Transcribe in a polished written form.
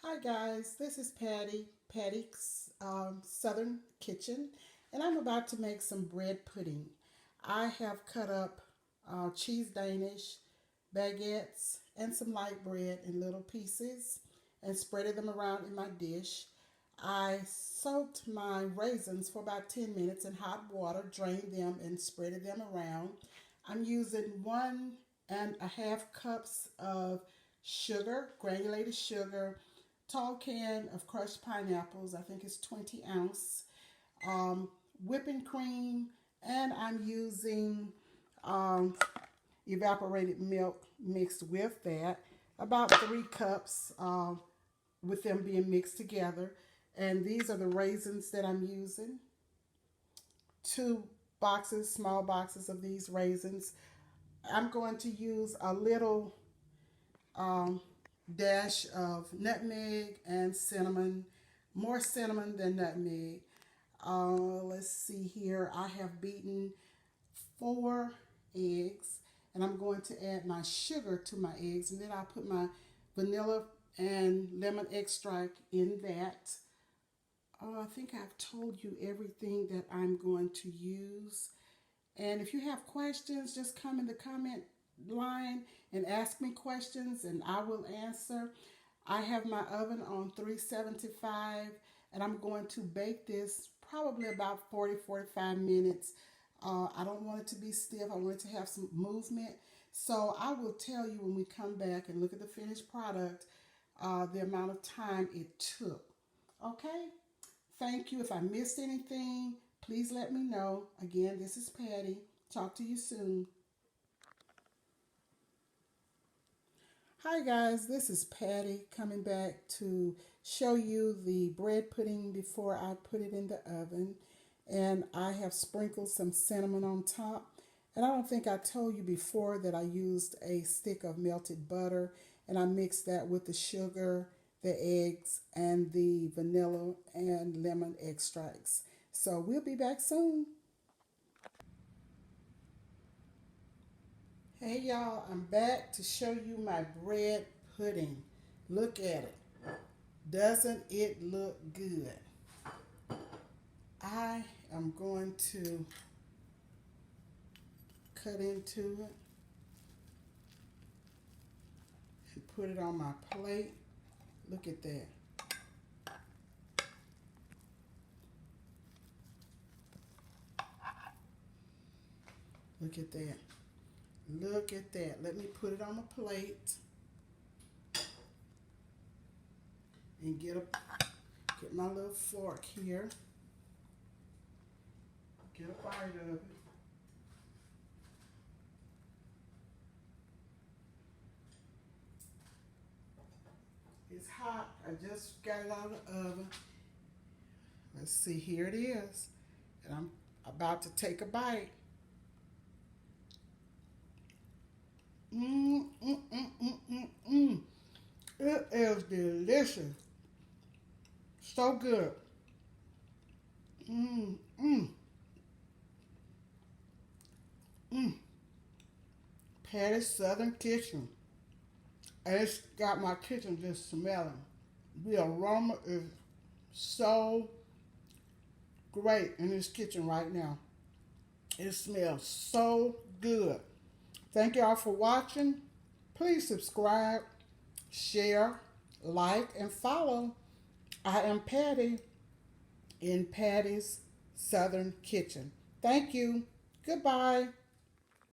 Hi guys, this is Patty's Southern Kitchen, and I'm about to make some bread pudding. I have cut up cheese Danish, baguettes, and some light bread in little pieces and spreaded them around in my dish. I soaked my raisins for about 10 minutes in hot water, drained them, and spreaded them around. I'm using 1.5 cups of sugar, granulated sugar, tall can of crushed pineapples. I think it's 20 ounce. Um, Whipping cream, and I'm using um, evaporated milk mixed with that. About 3 cups with them being mixed together. And these are the raisins that I'm using. Two boxes, small boxes of these raisins. I'm going to use a little um, dash of nutmeg and cinnamon, more cinnamon than nutmeg. Let's see here. I have beaten 4 eggs, and I'm going to add my sugar to my eggs, and then I'll put my vanilla and lemon extract in that. I think I've told you everything that I'm going to use. And if you have questions, just come in the comment line and ask me questions and I will answer. I have my oven on 375 and I'm going to bake this probably about 45 minutes. I don't want it to be stiff. I want it to have some movement. So I will tell you when we come back and look at the finished product, the amount of time it took. Okay? Thank you. If I missed anything, please let me know. Again, this is Patty. Talk to you soon. Hi guys, this is Patty coming back to show you the bread pudding before I put it in the oven. And I have sprinkled some cinnamon on top. And I don't think I told you before that I used a stick of melted butter and I mixed that with the sugar, the eggs, and the vanilla and lemon extracts. So we'll be back soon. Hey y'all, I'm back to show you my bread pudding. Look at it. Doesn't it look good? I am going to cut into it and put it on my plate. Look at that. Look at that. Look at that. Let me put it on a plate and get my little fork here. Get a bite of it. It's hot. I just got it out of the oven. Let's see. Here it is. And I'm about to take a bite. Mmm, mmm, mmm, mmm, mmm, mmm. It is delicious. So good. Mmm, mmm, mmm. Patty's Southern Kitchen. And it's got my kitchen just smelling. The aroma is so great in this kitchen right now. It smells so good. Thank y'all for watching. Please subscribe, share, like, and follow. I am Patty in Patty's Southern Kitchen. Thank you. Goodbye.